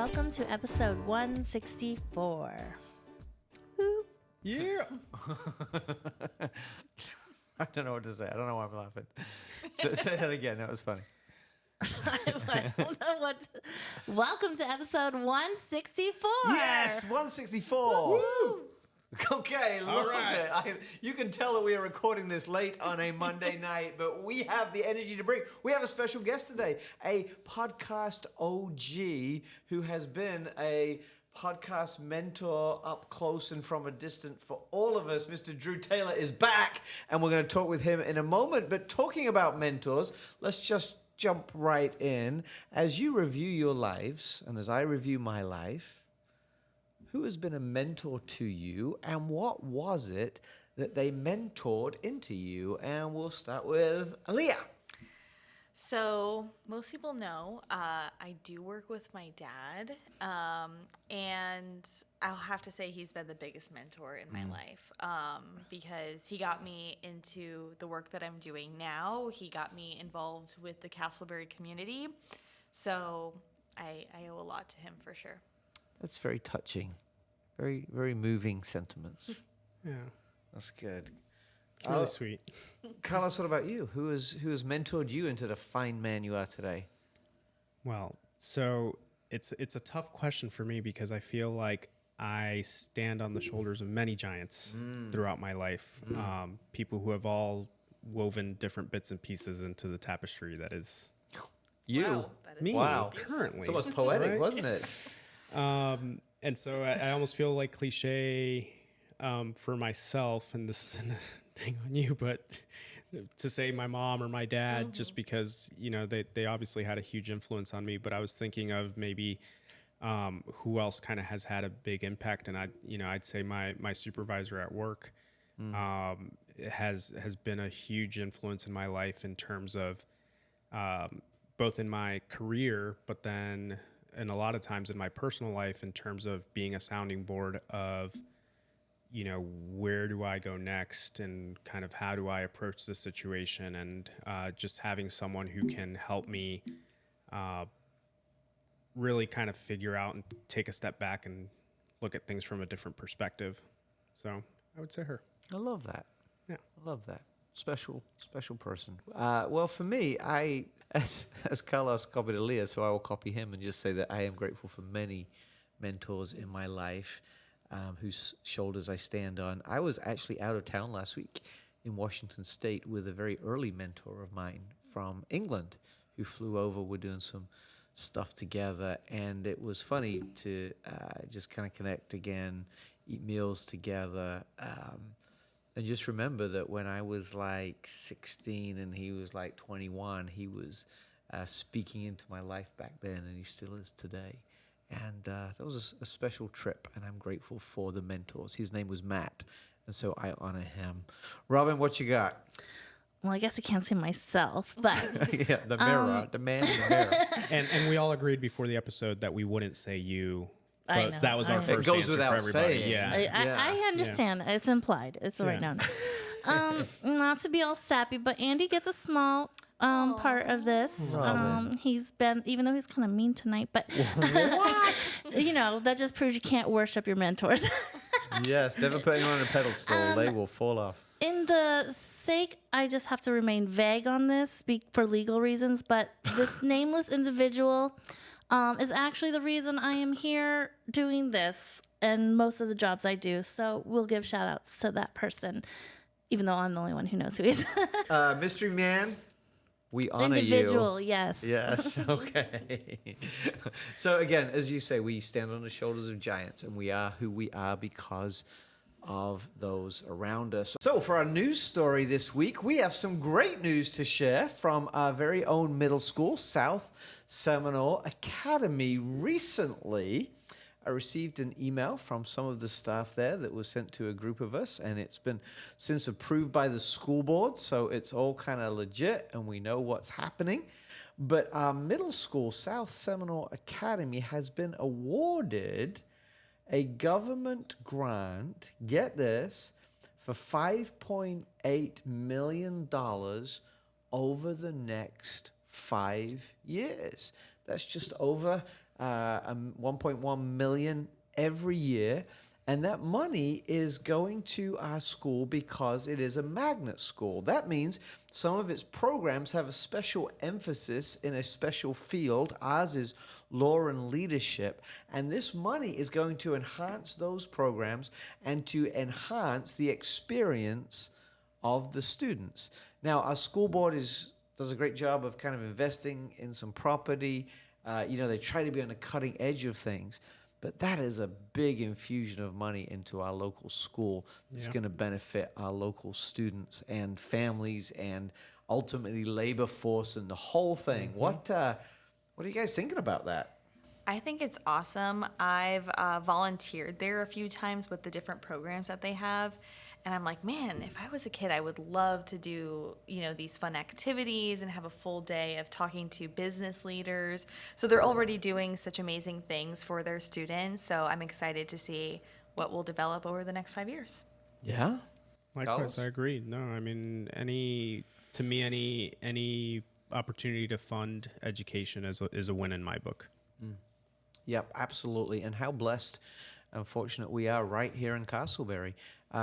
welcome to episode 164. Woo. Yeah. I don't know what to say. I don't know why I'm laughing. Say that again. That was funny. I don't know what. Welcome to episode 164. Yes, 164. Woo. Okay, love right. it. You can tell that we are recording this late on a Monday night, but we have the energy to bring. We have a special guest today, a podcast OG who has been a podcast mentor up close and from a distance for all of us. Mr. Drew Taylor is back, and we're going to talk with him in a moment. But talking about mentors, let's just jump right in. As you review your lives, and as I review my life, who has been a mentor to you, and what was it that they mentored into you? And we'll start with Aaliyah. So most people know I do work with my dad, and I'll have to say he's been the biggest mentor in my life because he got me into the work that I'm doing now. He got me involved with the Casselberry community, so I owe a lot to him for sure. That's very touching. Very, very moving sentiments. Yeah. That's good. It's really sweet. Carlos, what about you? Who has mentored you into the fine man you are today? Well, so it's a tough question for me because I feel like I stand on the shoulders of many giants throughout my life. People who have all woven different bits and pieces into the tapestry that is You. Wow, that is me Wow. currently. It's almost poetic, right? wasn't it? And so I almost feel like cliche for myself, and this is a thing on you, but to say my mom or my dad, just because, you know, they obviously had a huge influence on me, but I was thinking of maybe who else kind of has had a big impact. And I'd say my supervisor at work has been a huge influence in my life in terms of both in my career, but then and a lot of times in my personal life in terms of being a sounding board of, you know, where do I go next and kind of how do I approach this situation, and just having someone who can help me really kind of figure out and take a step back and look at things from a different perspective. So I would say her. I love that. Yeah. I love that. Special person. Well, for me, as Carlos copied Aaliyah, so I will copy him and just say that I am grateful for many mentors in my life whose shoulders I stand on. I was actually out of town last week in Washington State with a very early mentor of mine from England who flew over. We're doing some stuff together, and it was funny to just kind of connect again, eat meals together, and just remember that when I was like 16 and he was like 21, he was speaking into my life back then, and he still is today. And that was a special trip, and I'm grateful for the mentors. His name was Matt, and so I honor him. Robin, what you got? Well, I guess I can't say myself, but Yeah, the mirror, the man in the mirror. And we all agreed before the episode that we wouldn't say you, I but know, that was I our know. first It goes answer without for everybody. saying. Yeah. I understand. It's implied. It's right Yeah. now. Not to be all sappy, but Andy gets a small part of this. Robin. He's been, even though he's kind of mean tonight, but you know, that just proves you can't worship your mentors. Yes, never put anyone on a pedestal. They will fall off. In the sake, I just have to remain vague on this for legal reasons, but this nameless individual is actually the reason I am here doing this and most of the jobs I do. So we'll give shout outs to that person, even though I'm the only one who knows who he is. Mystery man, we honor Individual, you. yes. Yes, okay. So again, as you say, we stand on the shoulders of giants, and we are who we are because of those around us. So for our news story this week, we have some great news to share from our very own middle school, South Seminole Academy. Recently, I received an email from some of the staff there that was sent to a group of us, and it's been since approved by the school board, so it's all kind of legit, and we know what's happening. But our middle school, South Seminole Academy, has been awarded a government grant, get this, for $5.8 million over the next 5 years. That's just over 1.1 million every year. And that money is going to our school because it is a magnet school. That means some of its programs have a special emphasis in a special field. Ours is law and leadership. And this money is going to enhance those programs and to enhance the experience of the students. Now, our school board does a great job of kind of investing in some property. They try to be on the cutting edge of things. But that is a big infusion of money into our local school. It's going to benefit our local students and families and ultimately labor force and the whole thing. What are you guys thinking about that? I think it's awesome. I've volunteered there a few times with the different programs that they have. And I'm like, man, if I was a kid, I would love to do, these fun activities and have a full day of talking to business leaders. So they're already doing such amazing things for their students. So I'm excited to see what will develop over the next 5 years. Yeah. Likewise, I agree. No, I mean, any opportunity to fund education is a win in my book. Yep, absolutely. And how blessed and fortunate we are right here in Casselberry.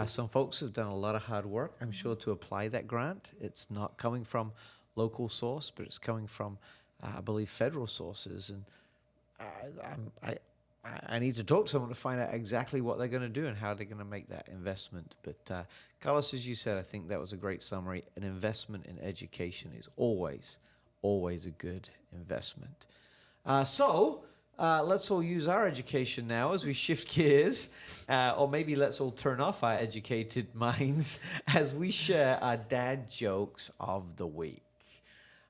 Some folks have done a lot of hard work, I'm sure, to apply that grant. It's not coming from local source, but it's coming from, I believe, federal sources. And I need to talk to someone to find out exactly what they're going to do and how they're going to make that investment. But Carlos, as you said, I think that was a great summary. An investment in education is always a good investment. Let's all use our education now as we shift gears, or maybe let's all turn off our educated minds as we share our dad jokes of the week.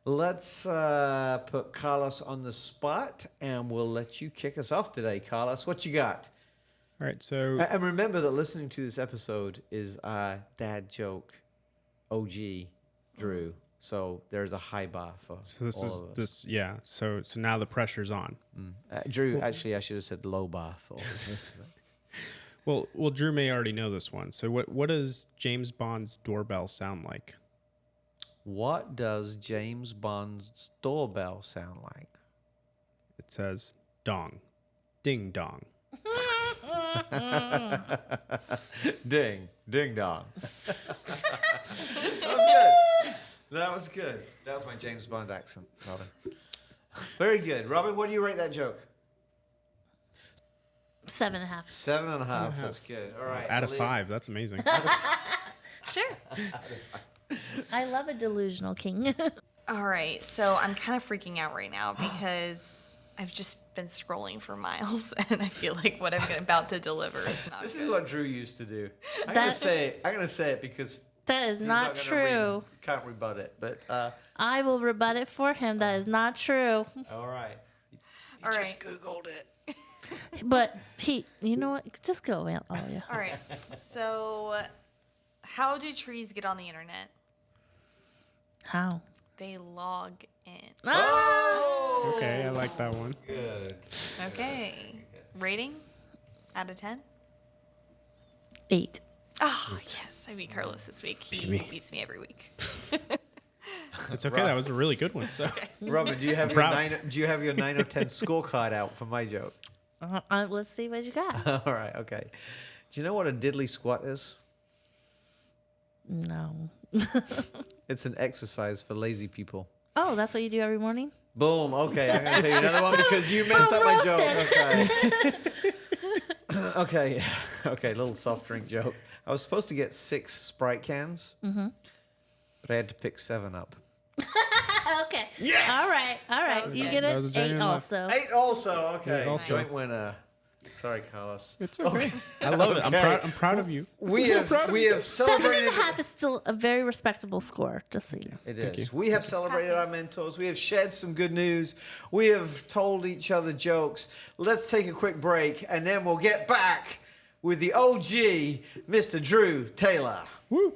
Let's put Carlos on the spot, and we'll let you kick us off today. Carlos, what you got? All right, so... And remember that listening to this episode is our dad joke OG, Drew. So there's a high bar for all of us. So now the pressure's on. Drew, actually, I should have said low bar for all of this. Well, Drew may already know this one. So what does James Bond's doorbell sound like? What does James Bond's doorbell sound like? It says dong. Ding dong. Ding. Ding dong. That was good. That was good. That was my James Bond accent, Robin. Very good. Robin, what do you rate that joke? 7.5. 7.5. That's good. All right. Out of 5. That's amazing. Sure. I love a delusional king. All right, so I'm kind of freaking out right now because I've just been scrolling for miles, and I feel like what I'm about to deliver is not This good. is what Drew used to do. I'm gonna say it because That is not true. Can't rebut it, but I will rebut it for him. That is not true. all right. You All just right. Googled it. But you know what? Just go, all you. All right, so how do trees get on the internet? How? They log in. Oh! Okay, I like that one. Good. Okay. Rating out of 10? 8. Oh, yes. I beat Carlos this week. He beats me every week. It's okay. That was a really good one. So Robin, do you have your 9 or 10 scorecard out for my joke? Let's see what you got. All right, okay. Do you know what a diddly squat is? No. It's an exercise for lazy people. Oh, that's what you do every morning? Boom. Okay, I'm gonna tell you another one because you messed up my joke. Okay. Okay. Okay. Little soft drink joke. I was supposed to get 6 Sprite cans, but I had to pick 7 up. Okay. Yes! All right. was You good. get That was a an 8 genuine laugh. also. 8 also. Okay. Yeah, also. Joint winner. Sorry, Carlos. it's okay. I love it. Okay. I'm proud of you. We have celebrated. 7.5 is still a very respectable score, just so you know. It Thank is. you. We have celebrated our mentors. We have shared some good news. We have told each other jokes. Let's take a quick break, and then we'll get back with the OG, Mr. Drew Taylor. Woo.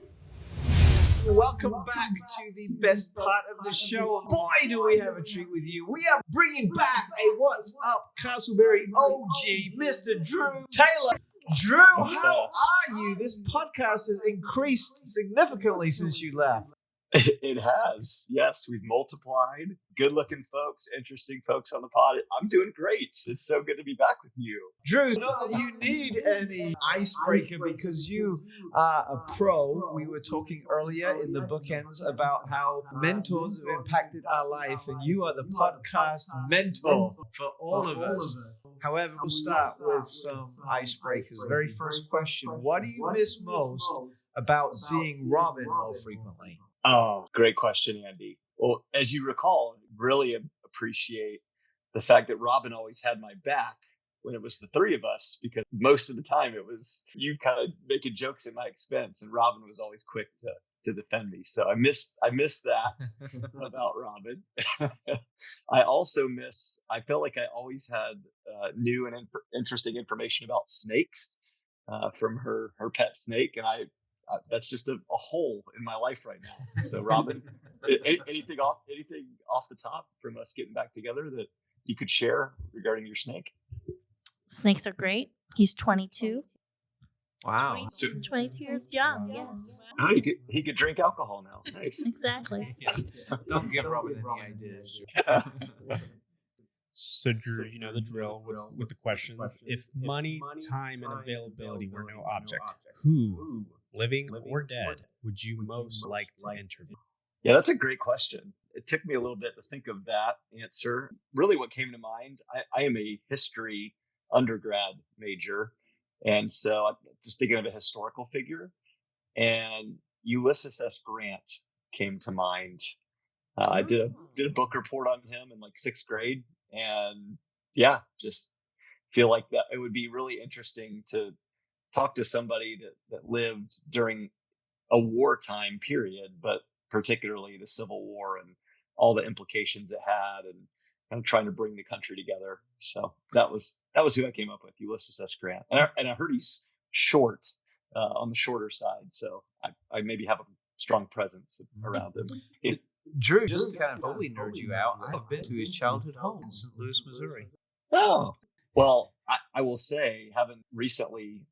Welcome back to the best part of the show. Boy, do we have a treat with you. We are bringing back a What's Up Casselberry OG, Mr. Drew Taylor. Drew, how are you? This podcast has increased significantly since you left. It has. Yes, we've multiplied. Good looking folks, interesting folks on the pod. I'm doing great. It's so good to be back with you. Drew, not that you need any icebreaker because you are a pro. We were talking earlier in the bookends about how mentors have impacted our life, and you are the podcast mentor for all of us. However, we'll start with some icebreakers. The very first question: what do you miss most about seeing Robin more frequently? Oh, great question, Andy. Well, as you recall, really appreciate the fact that Robin always had my back when it was the three of us, because most of the time it was you kind of making jokes at my expense, and Robin was always quick to defend me. So I missed that about Robin. I felt like I always had new and interesting information about snakes from her pet snake, and that's just a hole in my life right now. So Robin, anything off the top from us getting back together that you could share regarding your snake? Snakes are great. He's 22. Wow. 22 years young, yes. Oh, he could drink alcohol now. Nice. Exactly. Yeah. Don't give Robin any ideas. So Drew, you know the drill with the questions. If money, time, and availability were no object, who, living or dead, would you most like to interview? Yeah, that's a great question. It took me a little bit to think of that answer. Really, what came to mind, I am a history undergrad major. And so I'm just thinking of a historical figure. And Ulysses S. Grant came to mind. I did a book report on him in like sixth grade. And yeah, just feel like that it would be really interesting to talk to somebody that lived during a wartime period, but particularly the Civil War and all the implications it had, and kind of trying to bring the country together. So that was who I came up with, Ulysses S. Grant. And I heard he's short, on the shorter side, so I maybe have a strong presence around him. Drew, just to kind of totally nerd you out, I've been to his childhood home in St. Louis, Missouri. Oh, well, I will say, having recently,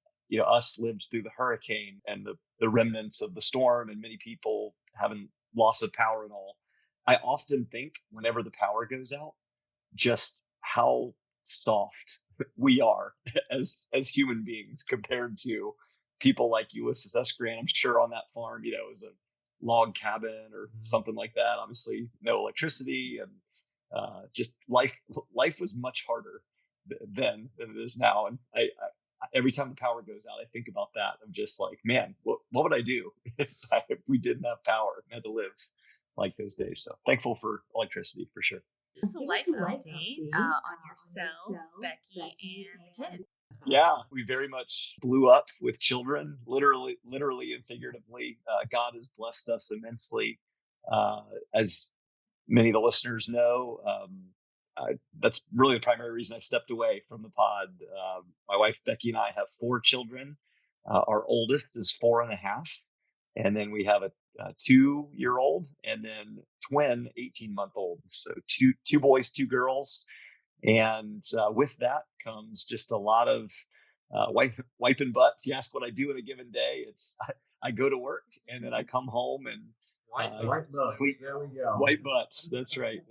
us lived through the hurricane and the remnants of the storm, and many people having loss of power and all, I often think whenever the power goes out, just how soft we are as human beings compared to people like Ulysses S. Grant. I'm sure on that farm, it was a log cabin or something like that. Obviously, no electricity, and just life was much harder then than it is now. And I every time the power goes out, I think about that. I'm just like, man, what would I do if we didn't have power and had to live like those days? So thankful for electricity for sure. This is a life update on yourself, Becky, and the kid. Yeah, we very much blew up with children, literally and figuratively. God has blessed us immensely. As many of the listeners know, that's really the primary reason I stepped away from the pod. My wife, Becky, and I have 4 children. Our oldest is 4.5. And then we have a 2-year-old and then twin 18-month-olds. So two boys, 2 girls. And with that comes just a lot of wiping butts. You ask what I do in a given day. I go to work and then I come home and White butts. There we go. White butts. That's right.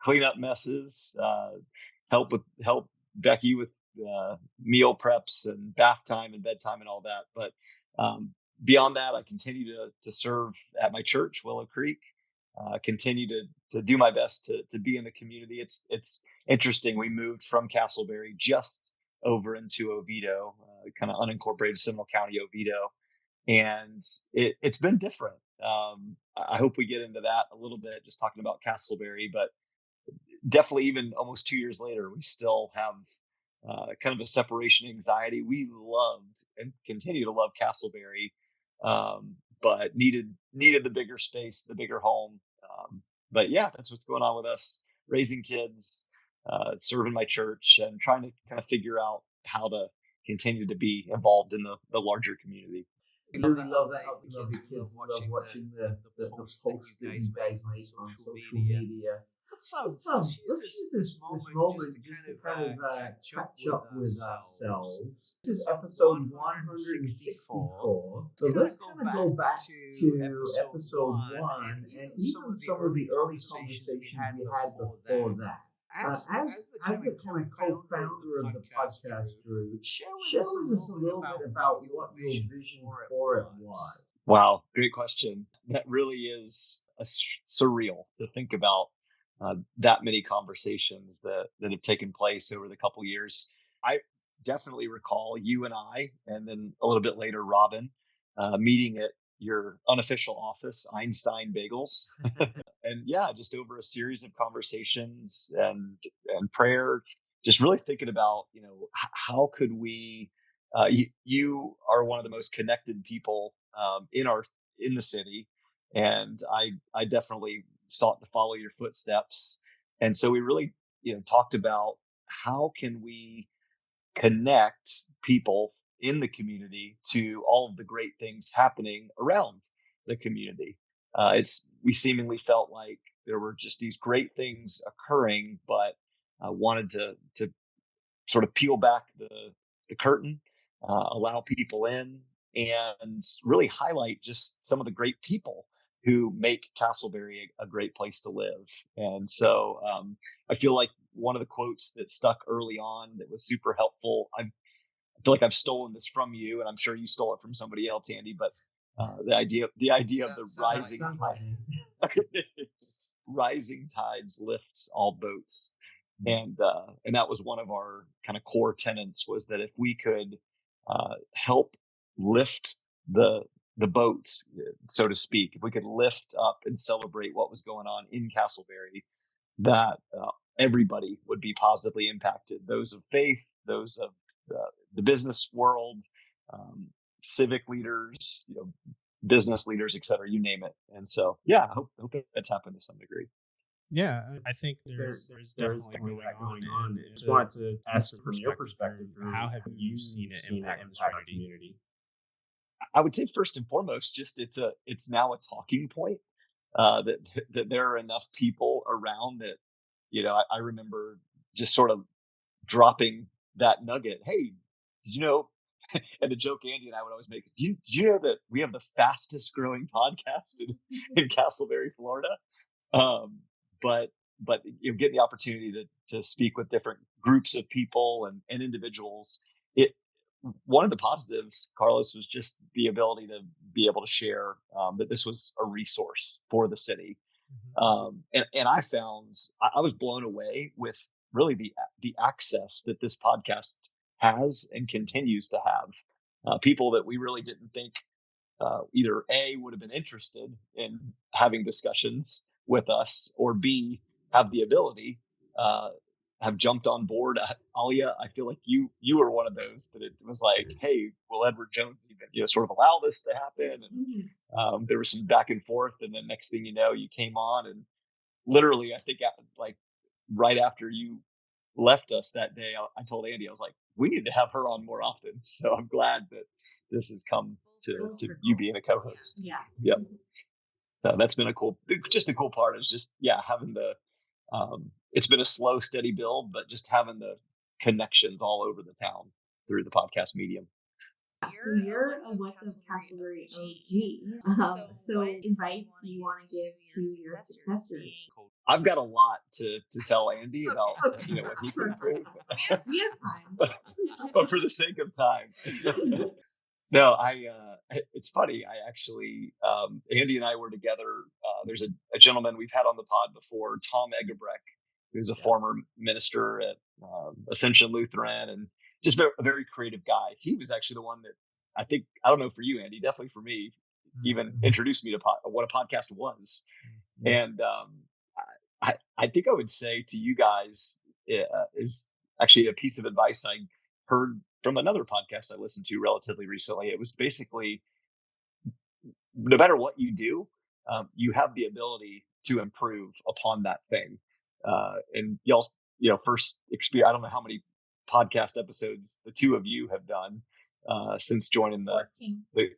Clean up messes. Help Becky with meal preps and bath time and bedtime and all that. But beyond that, I continue to serve at my church, Willow Creek. Continue to do my best to be in the community. It's interesting. We moved from Casselberry just over into Oviedo, kind of unincorporated Seminole County, Oviedo, and it's been different. I hope we get into that a little bit, just talking about Casselberry, but definitely even almost 2 years later, we still have kind of a separation anxiety. We loved and continue to love Casselberry, but needed the bigger space, the bigger home. But yeah, that's what's going on with us, raising kids, serving my church, and trying to kind of figure out how to continue to be involved in the larger community. I really love that. The kids love watching the posts that you guys make on social media. let's use this moment just to kind of catch up with ourselves. This is episode 164. So let's kind of go back to episode 1 and even some of the early conversations we had before that. As the kind of co-founder of the podcast, Drew, share with us a little bit about what your vision for it was. Wow, great question. That really is surreal to think about that many conversations that have taken place over the couple years. I definitely recall you and I, and then a little bit later, Robin, meeting at your unofficial office, Einstein Bagels. And yeah, just over a series of conversations and prayer, just really thinking about, how could we, you are one of the most connected people in the city. And I definitely sought to follow your footsteps. And so we really, talked about how can we connect people in the community to all of the great things happening around the community. We seemingly felt like there were just these great things occurring, but wanted to sort of peel back the curtain, allow people in, and really highlight just some of the great people who make Casselberry a great place to live. And so I feel like one of the quotes that stuck early on that was super helpful, I feel like I've stolen this from you, and I'm sure you stole it from somebody else, Andy, but the idea of the rising tides lifts all boats. And that was one of our kind of core tenets, was that if we could help lift the boats, so to speak, if we could lift up and celebrate what was going on in Casselberry, that everybody would be positively impacted. Those of faith, those of the business world, civic leaders, business leaders, et cetera, you name it. And so, yeah, I hope that's happened to some degree. Yeah, I think there's definitely that going on. And just wanted to ask from your perspective, how have you seen it impact the community? I would say first and foremost, just it's now a talking point, that there are enough people around that, I remember just sort of dropping that nugget. Hey, did you know? And the joke Andy and I would always make is, did you know that we have the fastest growing podcast in Casselberry, Florida? But getting the opportunity to speak with different groups of people and individuals, one of the positives, Carlos, was just the ability to be able to share that this was a resource for the city. And I found I was blown away with really the access that this podcast has and continues to have. People that we really didn't think either A, would have been interested in having discussions with us, or B, have the ability, have jumped on board. Alia, I feel like you were one of those that it was like, hey, will Edward Jones even sort of allow this to happen? And there was some back and forth, and then next thing you know, you came on, and literally, I think like right after you left us that day, I told Andy, I was like, we need to have her on more often. So I'm glad that this has come to you being a co-host. Yeah. Yep. That's been a cool part is just, having it's been a slow, steady build, but just having the connections all over the town through the podcast medium. So you're a What's Up Casselberry OG. So advice do you want to give to your successors? I've got a lot to tell Andy about what he can improve. We have time. But for the sake of time. No, it's funny. I actually, Andy and I were together. There's a gentleman we've had on the pod before, Tom Egebrecht, who's a former minister at Ascension Lutheran, and just a very creative guy. He was actually the one that I don't know for you, Andy, definitely for me, even introduced me to what a podcast was. And I think I would say to you guys is actually a piece of advice I heard from another podcast I listened to relatively recently. It was basically, no matter what you do, you have the ability to improve upon that thing. And y'all, first experience, I don't know how many podcast episodes the two of you have done since joining 14. the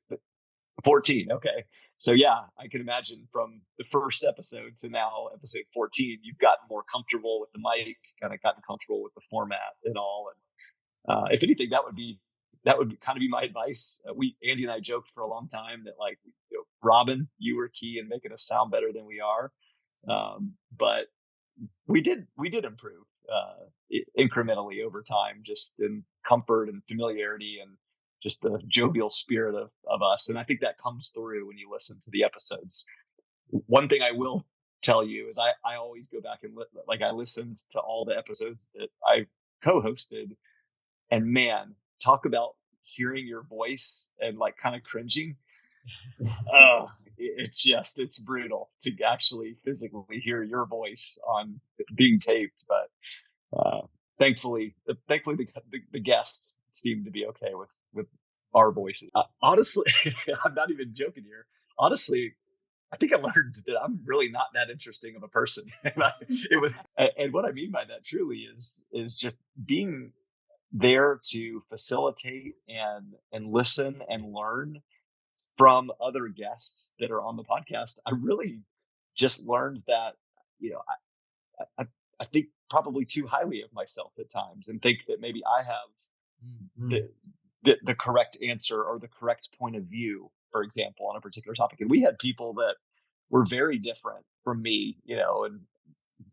14. Okay. So yeah, I can imagine from the first episode to now episode 14, you've gotten more comfortable with the mic, kind of gotten comfortable with the format and all. And if anything, that would kind of be my advice. Andy and I joked for a long time that like, Robin, you were key in making us sound better than we are. But we did improve incrementally over time, just in comfort and familiarity and just the jovial spirit of us. And I think that comes through when you listen to the episodes. One thing I will tell you is I always go back and I listened to all the episodes that I co-hosted, and man, talk about hearing your voice and like kind of cringing. It's brutal to actually physically hear your voice on being taped, but thankfully the guests seem to be okay with our voices. Honestly, I'm not even joking here. Honestly, I think I learned that I'm really not that interesting of a person. And what I mean by that truly is just being there to facilitate and listen and learn from other guests that are on the podcast. I really just learned that, I, I think probably too highly of myself at times, and think that maybe I have the correct answer or the correct point of view, for example, on a particular topic. And we had people that were very different from me, in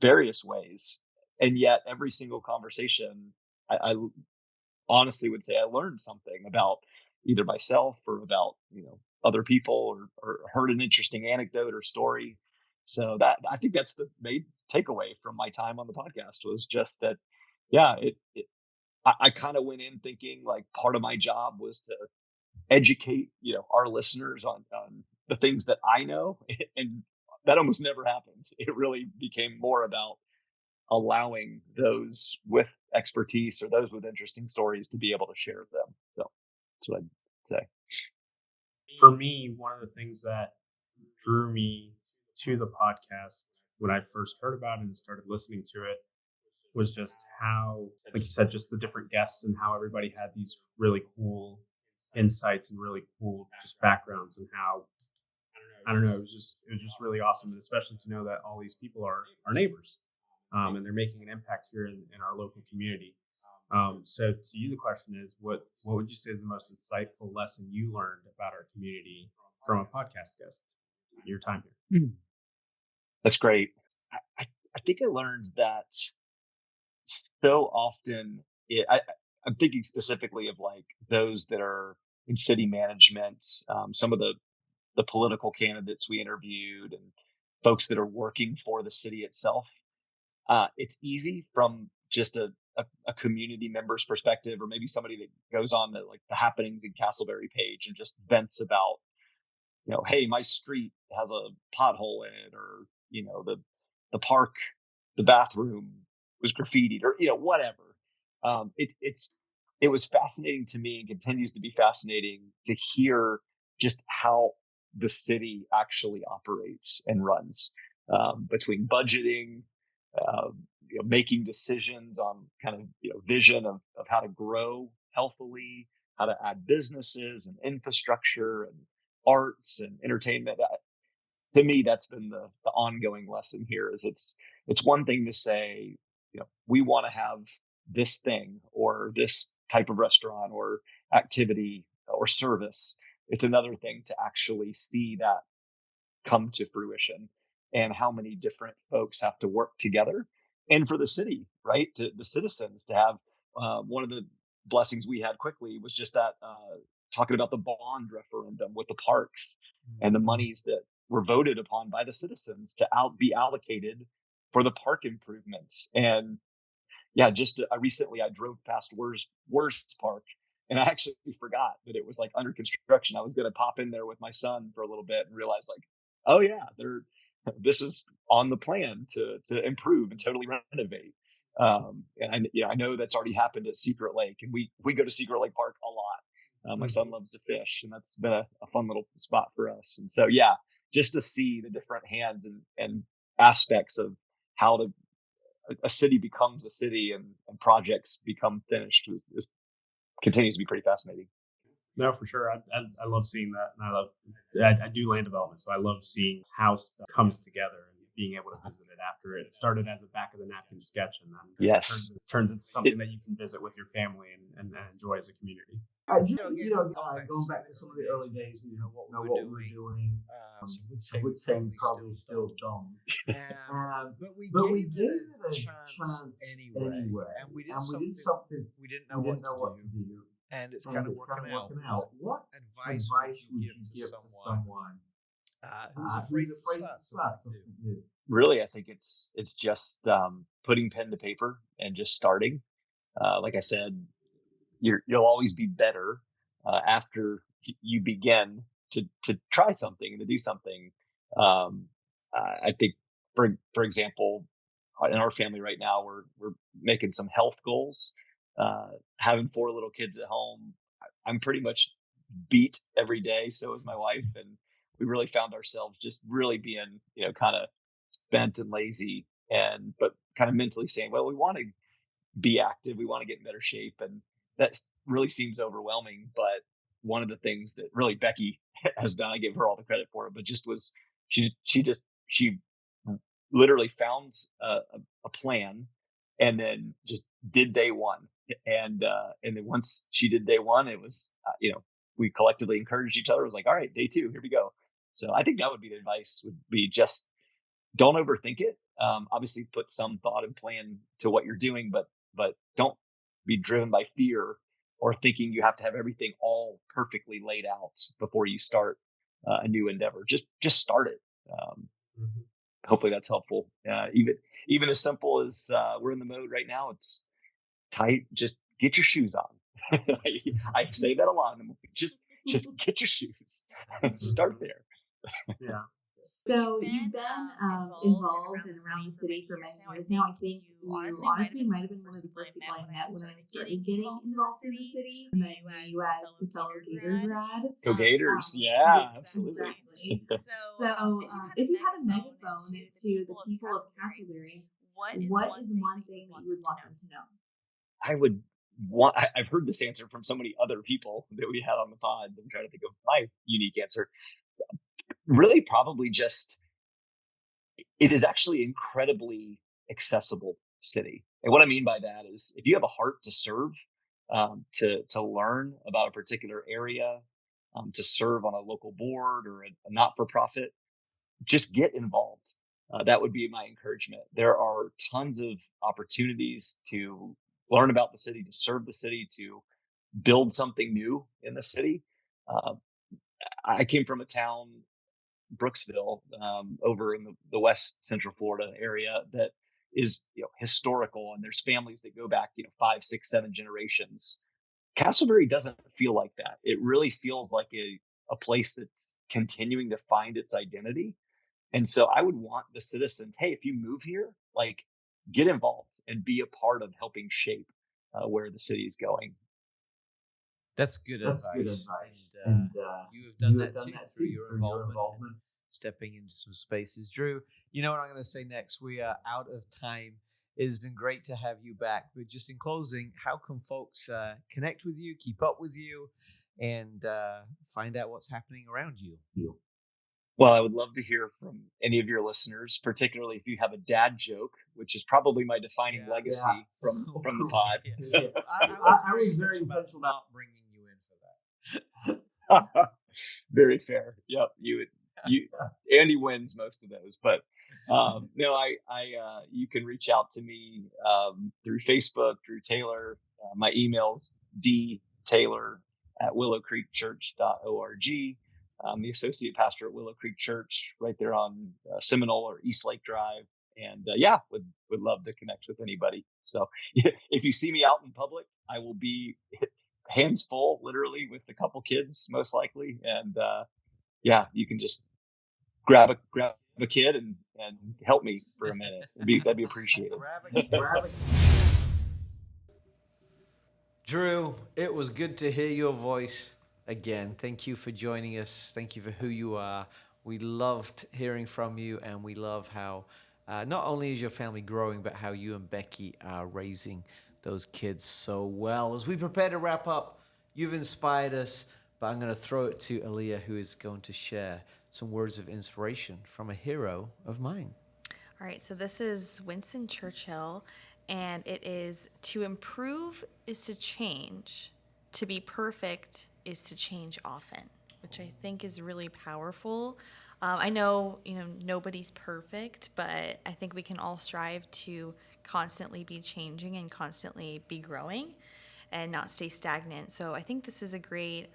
various ways. And yet every single conversation, I honestly would say I learned something about either myself or about, other people, or heard an interesting anecdote or story. So that, I think that's the main takeaway from my time on the podcast, was just that, yeah, I kind of went in thinking like part of my job was to educate, our listeners on the things that I know. And that almost never happened. It really became more about allowing those with expertise or those with interesting stories to be able to share them. So that's what I'd say. For me, one of the things that drew me to the podcast when I first heard about it and started listening to it was just how, like you said, just the different guests and how everybody had these really cool insights and really cool just backgrounds, and how, I don't know, it was just really awesome, and especially to know that all these people are our neighbors, and they're making an impact here in our local community. So to you, the question is, what would you say is the most insightful lesson you learned about our community from a podcast guest in your time here? That's great. I think I learned that so often. I'm thinking specifically of like those that are in city management, some of the political candidates we interviewed, and folks that are working for the city itself. It's easy from just a community member's perspective, or maybe somebody that goes on the happenings in Casselberry page and just vents about, hey, my street has a pothole in it, or, the park, the bathroom was graffitied, or, whatever. It was fascinating to me, and continues to be fascinating to hear just how the city actually operates and runs, between budgeting, making decisions on kind of, vision of how to grow healthily, how to add businesses and infrastructure and arts and entertainment. To me, that's been the ongoing lesson here. Is it's one thing to say, we want to have this thing or this type of restaurant or activity or service. It's another thing to actually see that come to fruition, and how many different folks have to work together. And for the city, right, to the citizens to have, one of the blessings we had quickly was just that, talking about the bond referendum with the parks, and the monies that were voted upon by the citizens to be allocated for the park improvements. And yeah, I recently I drove past Worst Park, and I actually forgot that it was like under construction. I was going to pop in there with my son for a little bit and realize like, oh yeah, this is on the plan to improve and totally renovate. And I know that's already happened at Secret Lake, and we go to Secret Lake Park a lot. My son loves to fish, and that's been a fun little spot for us. And so yeah, just to see the different hands and aspects of how a city becomes a city, and projects become finished, continues to be pretty fascinating. No, for sure. I love seeing that, and I do land development, so I love seeing how stuff comes together and being able to visit it after it started as a back of the napkin sketch, and then Yes. turns into something that you can visit with your family and enjoy as a community. Going back to some of the early days, we didn't know what we were doing. I would say we probably still don't. But we gave it a chance anyway, and we did something we didn't know what to do, and it's kind of working out. What advice would you give to someone who's afraid to start something new? Really, I think it's just putting pen to paper and just starting. Like I said, you'll always be better after you begin to try something and to do something. Um, I think, for example, in our family right now, we're making some health goals. Having 4 little kids at home, I'm pretty much beat every day. So is my wife, and we really found ourselves just really being, kind of spent and lazy, and but kind of mentally saying, well, we want to be active. We want to get in better shape. And that really seems overwhelming. But one of the things that really Becky has done, I give her all the credit for it, but just was she literally found a plan and then just did day one. And then once she did day one, it was, we collectively encouraged each other. It was like, all right, day 2, here we go. So I think that would be the advice, would be just don't overthink it. Obviously put some thought and plan to what you're doing, but don't be driven by fear or thinking you have to have everything all perfectly laid out before you start a new endeavor. Just start it. Mm-hmm. Hopefully that's helpful. Even as simple as we're in the mode right now, it's tight. Just get your shoes on. I say that a lot. Just get your shoes. Start there. Yeah. So you've been involved and around the city for many years now. I think you honestly might have been one of the first people I met when I started getting involved in the city. I met you as the fellow Gator grad. Go Gators. Yes, Absolutely. exactly. So if you had a megaphone to the people of Casselberry, what is one thing that you would want them to know? I've heard this answer from so many other people that we had on the pod. I'm trying to think of my unique answer. Really, probably just, it is actually incredibly accessible city. And what I mean by that is, if you have a heart to serve, to learn about a particular area, to serve on a local board or a not-for-profit, just get involved. That would be my encouragement. There are tons of opportunities to learn about the city, to serve the city, to build something new in the city. Uh, I came from a town, Brooksville, over in the West Central Florida area, that is, historical, and there's families that go back, 5, 6, 7 generations. Castleberry doesn't feel like that. It really feels like a place that's continuing to find its identity. And so I would want the citizens, hey, if you move here, like, get involved and be a part of helping shape where the city is going. That's good advice. And you have done that too through your involvement, stepping into some spaces. Drew, you know what I'm going to say next? We are out of time. It has been great to have you back. But just in closing, how can folks connect with you, keep up with you, and find out what's happening around you? Well, I would love to hear from any of your listeners, particularly if you have a dad joke, which is probably my defining legacy from the pod. I was very intentional about not bringing you in for that. Very fair. Yep. Andy wins most of those, but no, you can reach out to me through Facebook, through Taylor. My email's dtaylor@willowcreekchurch.org. I'm the associate pastor at Willow Creek Church, right there on Seminole or East Lake Drive. And would love to connect with anybody. So if you see me out in public, I will be hands full, literally, with a couple kids, most likely. And you can just grab a kid and help me for a minute. That'd be appreciated. Drew, it was good to hear your voice again. Thank you for joining us. Thank you for who you are. We loved hearing from you, and we love how not only is your family growing, but how you and Becky are raising those kids so well. As we prepare to wrap up, you've inspired us but I'm going to throw it to Aaliyah, who is going to share some words of inspiration from a hero of mine. All right, so this is Winston Churchill, and it is, to improve is to change, to be perfect is to change often, which I think is really powerful. I know, nobody's perfect, but I think we can all strive to constantly be changing and constantly be growing and not stay stagnant. So I think this is a great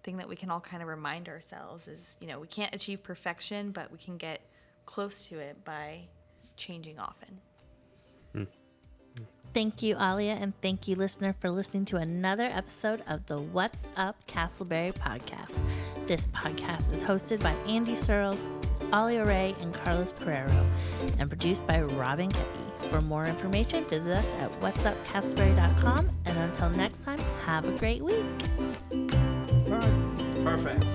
thing that we can all kind of remind ourselves is, we can't achieve perfection, but we can get close to it by changing often. Thank you, Alia, and thank you, listener, for listening to another episode of the What's Up Casselberry podcast. This podcast is hosted by Andy Searles, Alia Ray, and Carlos Pereiro, and produced by Robin Kepi. For more information, visit us at whatsupcasselberry.com, and until next time, have a great week. Perfect.